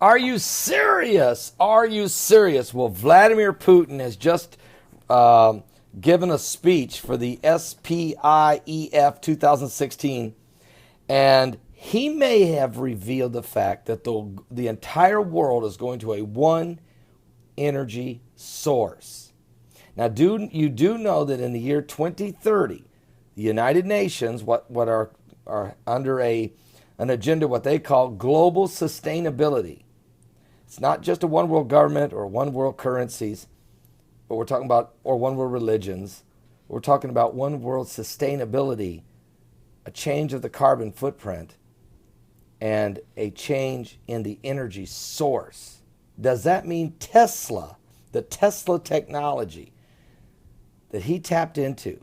Are you serious? Are you serious? Well, Vladimir Putin has just given a speech for the SPIEF 2016, and he may have revealed the fact that the entire world is going to a one energy source. Now, you do know that in the year 2030, the United Nations, what are under an agenda, what they call global sustainability. It's not just a one world government or one world currencies, but we're talking about, or one world religions. We're talking about one world sustainability, a change of the carbon footprint, and a change in the energy source. Does that mean Tesla, the Tesla technology that he tapped into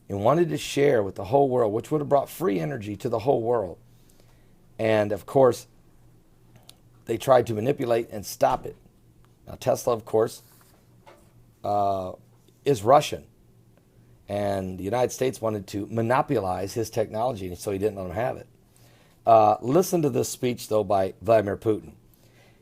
and wanted to share with the whole world, which would have brought free energy to the whole world? And of course, they tried to manipulate and stop it. Now, Tesla, of course, is Russian. And the United States wanted to monopolize his technology, so he didn't let them have it. Listen to this speech, though, by Vladimir Putin.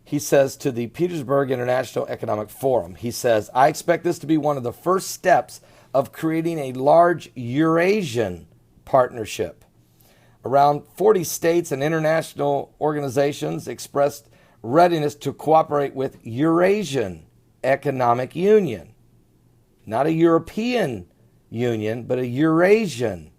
He says to the Petersburg International Economic Forum, he says, I expect this to be one of the first steps of creating a large Eurasian partnership. Around 40 states and international organizations expressed readiness to cooperate with Eurasian Economic Union. Not a European Union, but a Eurasian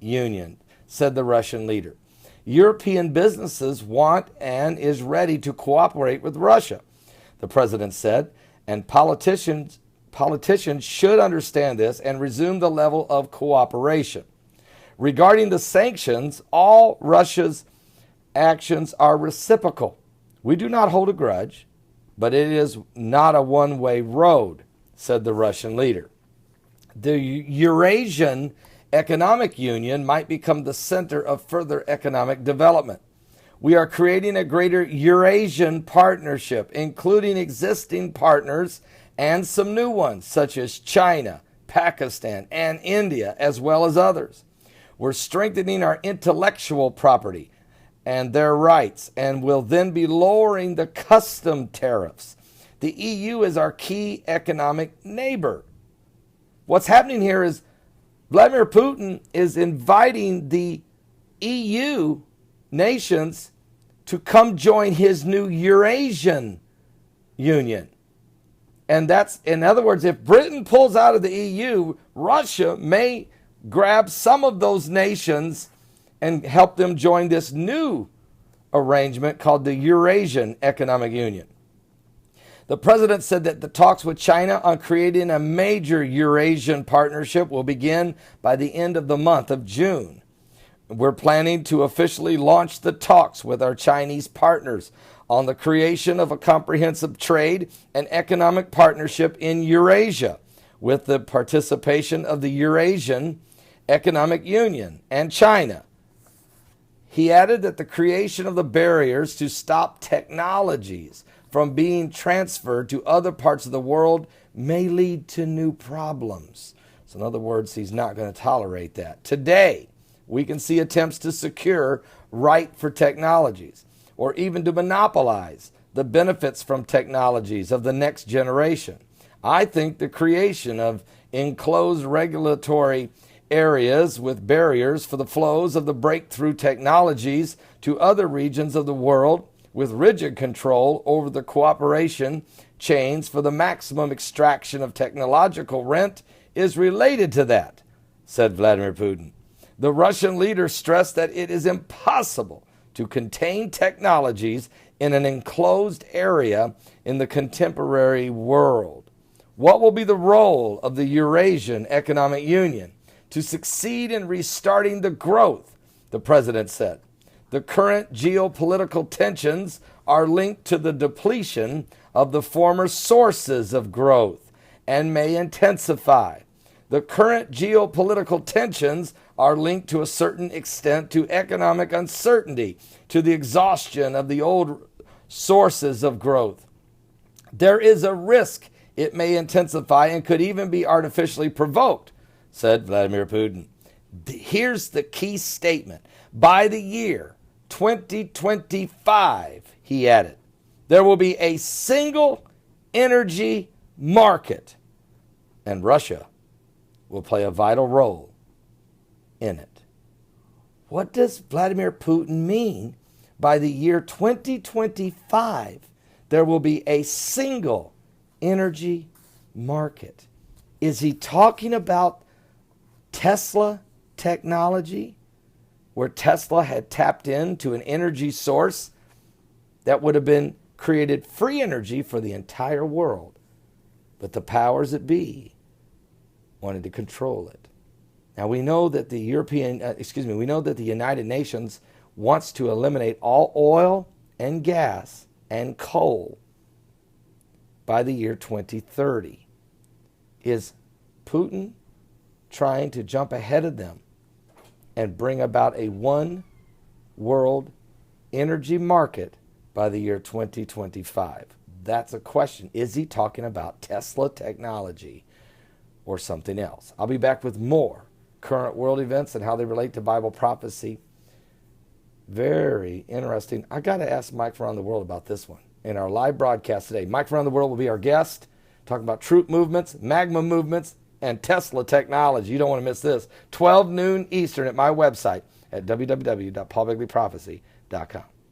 Union, said the Russian leader. European businesses want and is ready to cooperate with Russia, the president said, and politicians should understand this and resume the level of cooperation. Regarding the sanctions, all Russia's actions are reciprocal. We do not hold a grudge, but it is not a one-way road, said the Russian leader. The Eurasian Economic Union might become the center of further economic development. We are creating a greater Eurasian partnership, including existing partners and some new ones, such as China, Pakistan, and India, as well as others. We're strengthening our intellectual property and their rights, and will then be lowering the custom tariffs. The EU is our key economic neighbor. What's happening here is Vladimir Putin is inviting the EU nations to come join his new Eurasian Union. And that's, in other words, if Britain pulls out of the EU, Russia may grab some of those nations and help them join this new arrangement called the Eurasian Economic Union. The president said that the talks with China on creating a major Eurasian partnership will begin by the end of the month of June. We're planning to officially launch the talks with our Chinese partners on the creation of a comprehensive trade and economic partnership in Eurasia, with the participation of the Eurasian Economic Union and China. He added that the creation of the barriers to stop technologies from being transferred to other parts of the world may lead to new problems. So in other words, he's not going to tolerate that. Today, we can see attempts to secure right for technologies, or even to monopolize the benefits from technologies of the next generation. I think the creation of enclosed regulatory areas with barriers for the flows of the breakthrough technologies to other regions of the world, with rigid control over the cooperation chains for the maximum extraction of technological rent, is related to that, said Vladimir Putin. The Russian leader stressed that it is impossible to contain technologies in an enclosed area in the contemporary world. What will be the role of the Eurasian Economic Union to succeed in restarting the growth? The president said. The current geopolitical tensions are linked to the depletion of the former sources of growth and may intensify. The current geopolitical tensions are linked to a certain extent to economic uncertainty, to the exhaustion of the old sources of growth. There is a risk it may intensify and could even be artificially provoked, said Vladimir Putin. Here's the key statement. By the year 2025, he added, There will be a single energy market, and Russia will play a vital role in it. What does Vladimir Putin mean by the year 2025? There will be a single energy market. Is he talking about Tesla technology, where Tesla had tapped into an energy source that would have been created free energy for the entire world, but the powers that be wanted to control it? Now we know that the United Nations wants to eliminate all oil and gas and coal by the year 2030. Is Putin trying to jump ahead of them and bring about a one world energy market by the year 2025? That's a question. Is he talking about Tesla technology or something else? I'll be back with more current world events and how they relate to Bible prophecy. Very interesting. I got to ask Mike from around the world about this one in our live broadcast today. Mike from around the world will be our guest, talking about troop movements, magma movements, and Tesla technology. You don't want to miss this. 12 noon Eastern at my website at www.paulbegleyprophecy.com.